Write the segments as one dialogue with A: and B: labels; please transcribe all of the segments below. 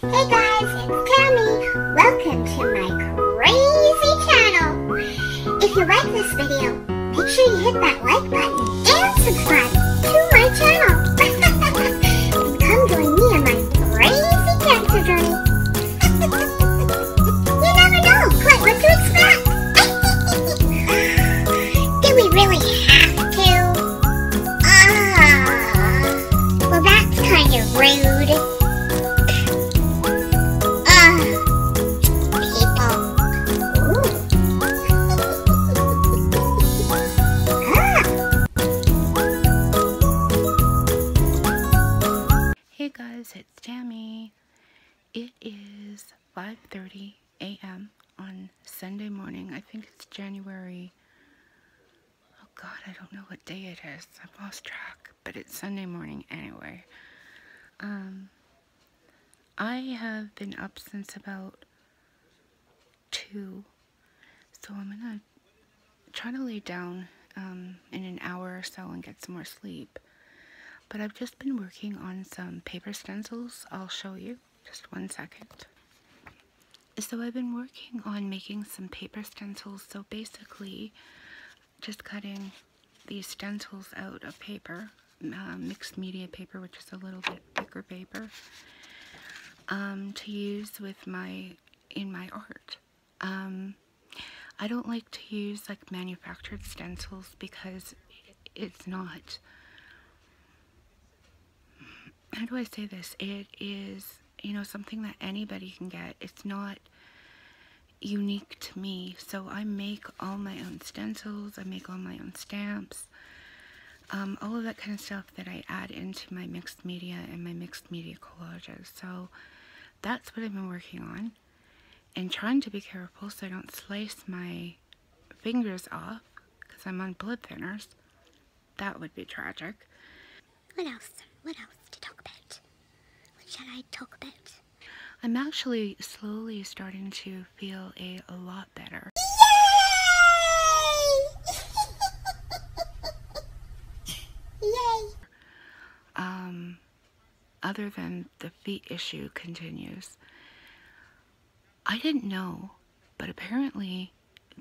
A: Hey guys, it's Tammy. Welcome to my crazy channel. If you like this video, make sure you hit that like button and subscribe to my channel. Come join me on my crazy cancer journey. You never know quite what to expect. Do we really have to? Well, that's kind of rude.
B: Hey guys, it's Tammy. It is 5:30 a.m. on Sunday morning. I think it's January. Oh God, I don't know what day it is. I've lost track, but it's Sunday morning anyway. I have been up since about 2, so I'm gonna try to lay down in an hour or so and get some more sleep. But I've just been working on some paper stencils. I'll show you. Just 1 second. So I've been working on making some paper stencils. So basically, just cutting these stencils out of paper, mixed media paper, which is a little bit thicker paper, to use with in my art. I don't like to use like manufactured stencils because it's not. How do I say this? It is, you know, something that anybody can get. It's not unique to me. So I make all my own stencils. I make all my own stamps. All of that kind of stuff that I add into my mixed media and my mixed media collages. So that's what I've been working on. And trying to be careful so I don't slice my fingers off because I'm on blood thinners. That would be tragic.
A: What else? What else to talk about? What should I talk about?
B: I'm actually slowly starting to feel a lot better.
A: Yay! Yay!
B: Other than the feet issue continues. I didn't know, but apparently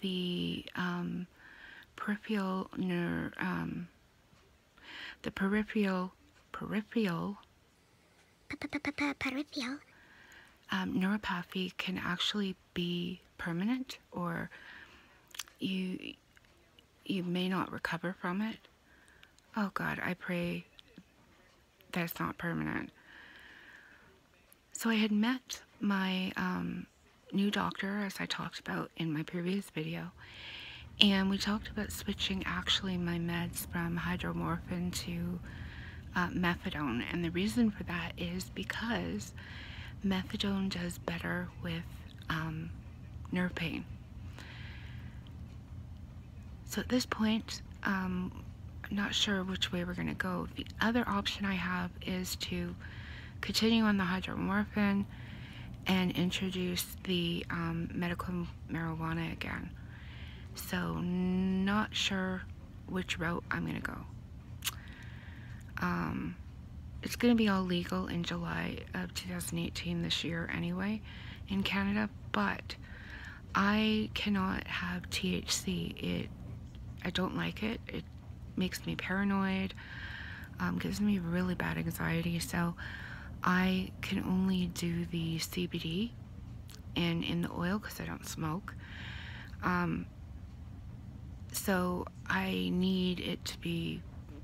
B: the peripheral neuropathy can actually be permanent, or you may not recover from it. Oh God, I pray that's not permanent. So I had met my new doctor, as I talked about in my previous video, and we talked about switching actually my meds from hydromorphine to methadone. And the reason for that is because methadone does better with nerve pain. So at this point, I'm not sure which way we're going to go. The other option I have is to continue on the hydromorphine and introduce the medical marijuana again. So not sure which route I'm going to go. It's going to be all legal in July of 2018 this year anyway in Canada, but I cannot have THC. I don't like it. It makes me paranoid, gives me really bad anxiety, so I can only do the CBD and in the oil because I don't smoke. So I need it to be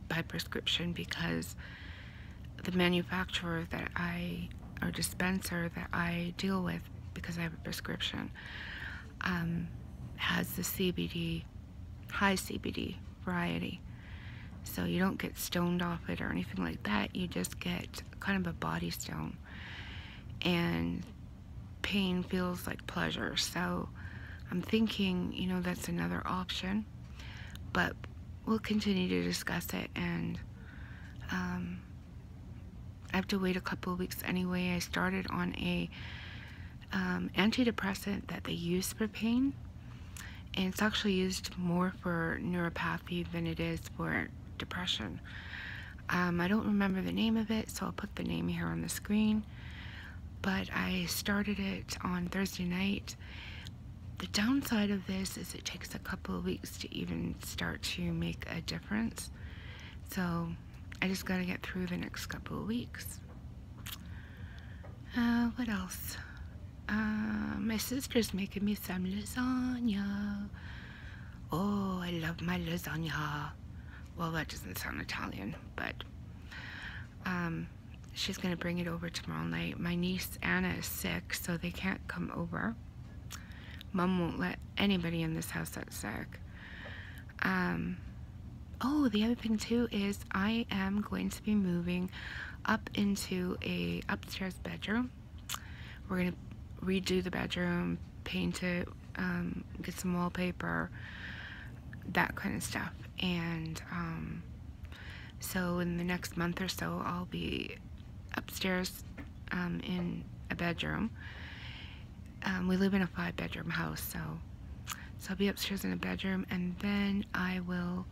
B: by prescription because the manufacturer that or dispenser that I deal with, because I have a prescription, has the CBD, high CBD variety. So you don't get stoned off it or anything like that. You just get kind of a body stone. And pain feels like pleasure. So I'm thinking, you know, that's another option. But we'll continue to discuss it. And I have to wait a couple of weeks anyway. I started on a antidepressant that they use for pain. And it's actually used more for neuropathy than it is for depression. I don't remember the name of it, so I'll put the name here on the screen. but I started it on Thursday night. The downside of this is it takes a couple of weeks to even start to make a difference. So I just got to get through the next couple of weeks. What else? My sister's making me some lasagna. Oh, I love my lasagna. Well, that doesn't sound Italian, but she's going to bring it over tomorrow night. My niece Anna is sick, so they can't come over. Mom won't let anybody in this house that's sick. Oh, the other thing too is I am going to be moving up into a upstairs bedroom. We're going to redo the bedroom, paint it, get some wallpaper, that kind of stuff. And so in the next month or so, I'll be upstairs in a bedroom. We live in a 5-bedroom house, so I'll be upstairs in a bedroom, and then I will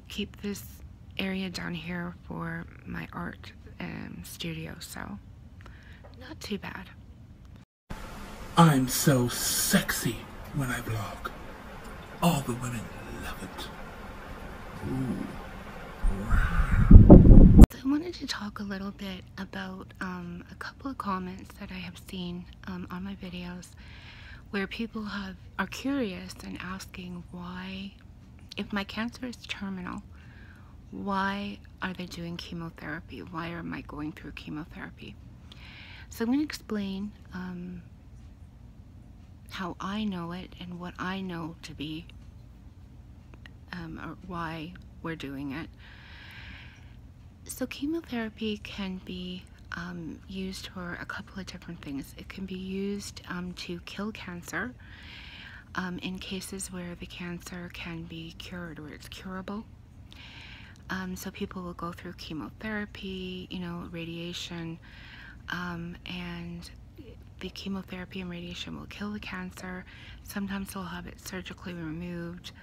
B: keep this area down here for my art studio, so not too bad.
C: I'm so sexy when I vlog. All the women love it. Ooh.
B: So I wanted to talk a little bit about a couple of comments that I have seen on my videos where people are curious and asking why, if my cancer is terminal, why are they doing chemotherapy? Why am I going through chemotherapy? So I'm going to explain how I know it and what I know to be, or why we're doing it. So chemotherapy can be used for a couple of different things. It can be used to kill cancer in cases where the cancer can be cured or it's curable. So people will go through chemotherapy, radiation, and the chemotherapy and radiation will kill the cancer. Sometimes they'll have it surgically removed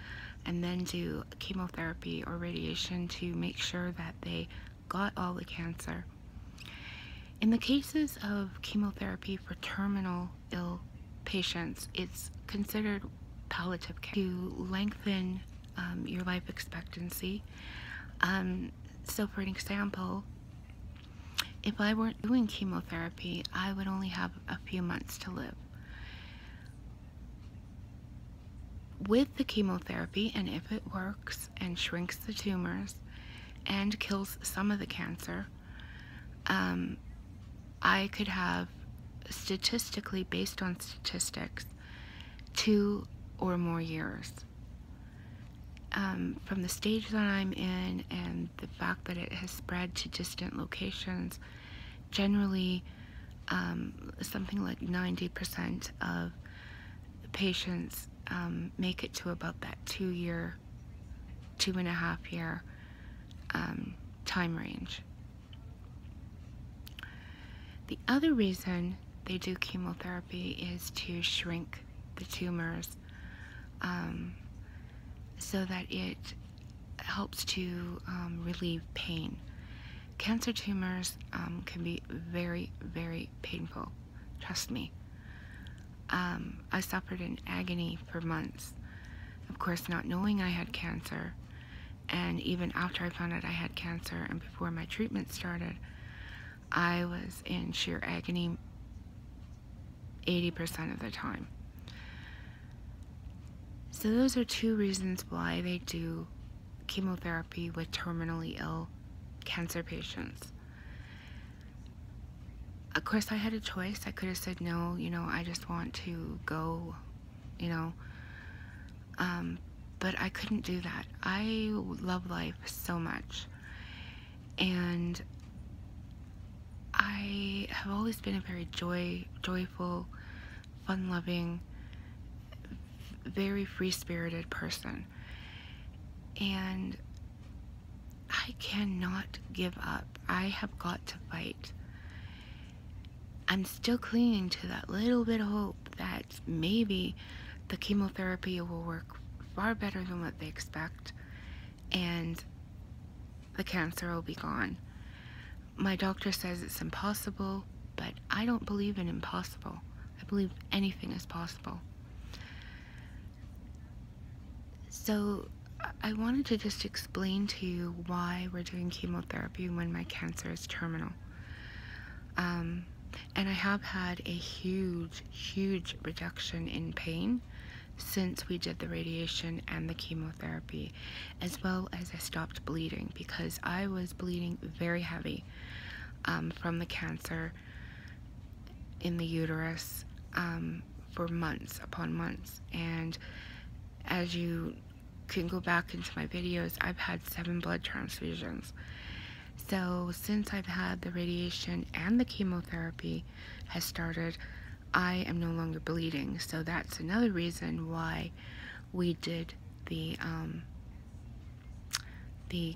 B: and then do chemotherapy or radiation to make sure that they got all the cancer. In the cases of chemotherapy for terminal ill patients, it's considered palliative care to lengthen your life expectancy. So for an example, if I weren't doing chemotherapy, I would only have a few months to live. With the chemotherapy, and if it works and shrinks the tumors and kills some of the cancer, I could have, statistically, based on statistics, 2 or more years. From the stage that I'm in and the fact that it has spread to distant locations, generally something like 90% of patients make it to about that 2-year, 2.5-year time range. The other reason they do chemotherapy is to shrink the tumors so that it helps to relieve pain. Cancer tumors can be very, very painful, trust me. I suffered in agony for months, of course not knowing I had cancer, and even after I found out I had cancer and before my treatment started, I was in sheer agony 80% of the time. So those are 2 reasons why they do chemotherapy with terminally ill cancer patients. Of course, I had a choice. I could have said no, I just want to go, but I couldn't do that. I love life so much, and I have always been a very joyful, fun-loving, very free-spirited person, and I cannot give up. I have got to fight. I'm still clinging to that little bit of hope that maybe the chemotherapy will work far better than what they expect and the cancer will be gone. My doctor says it's impossible, but I don't believe in impossible. I believe anything is possible. So I wanted to just explain to you why we're doing chemotherapy when my cancer is terminal. And I have had a huge reduction in pain since we did the radiation and the chemotherapy, as well as I stopped bleeding, because I was bleeding very heavy from the cancer in the uterus for months upon months. And as you can go back into my videos, I've had 7 blood transfusions. So since I've had the radiation and the chemotherapy has started, I am no longer bleeding. So that's another reason why we did the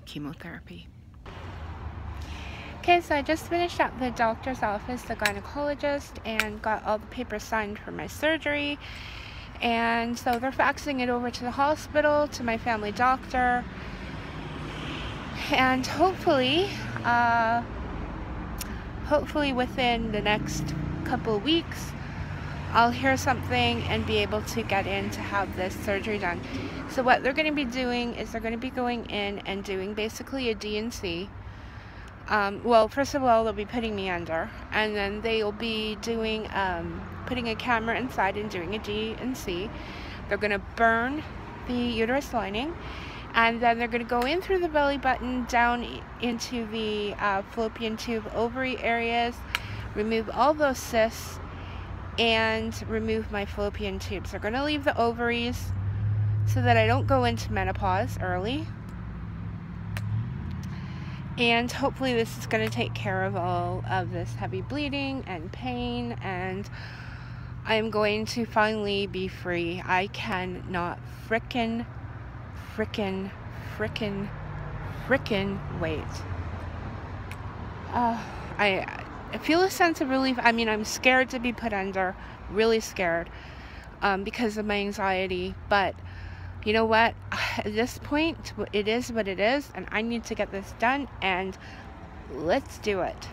B: chemotherapy. Okay, so I just finished at the doctor's office, the gynecologist, and got all the papers signed for my surgery. And so they're faxing it over to the hospital, to my family doctor. And hopefully within the next couple of weeks, I'll hear something and be able to get in to have this surgery done. So what they're going to be doing is they're going to be going in and doing basically a D&C. Well, first of all, they'll be putting me under, and then they'll be doing putting a camera inside and doing a D&C. They're going to burn the uterus lining, and then they're going to go in through the belly button down into the fallopian tube ovary areas, remove all those cysts, and remove my fallopian tubes. They're going to leave the ovaries so that I don't go into menopause early. And hopefully this is going to take care of all of this heavy bleeding and pain, and I'm going to finally be free. I cannot frickin' wait. I feel a sense of relief. I mean, I'm scared to be put under, really scared, because of my anxiety, but you know what? At this point, it is what it is, and I need to get this done, and let's do it.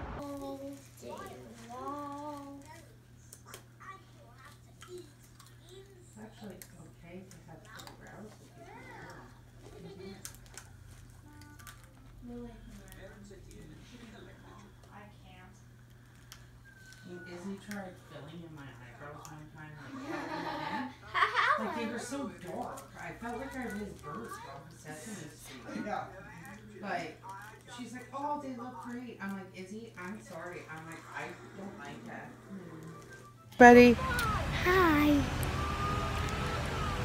D: Izzy tried filling in my eyebrows one time, like they were so dark. I felt like I was birds from Sesame Street. Yeah. But she's like, oh, they look great. I'm like, Izzy, I'm sorry. I'm like, I don't like that. Buddy.
A: Hi.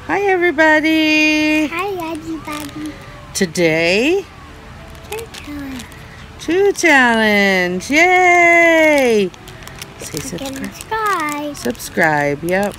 D: Hi, everybody.
A: Hi, everybody.
D: Today,
A: Challenge.
D: 2 challenge. Yay! Say subscribe.
A: Subscribe.
D: Subscribe, yep.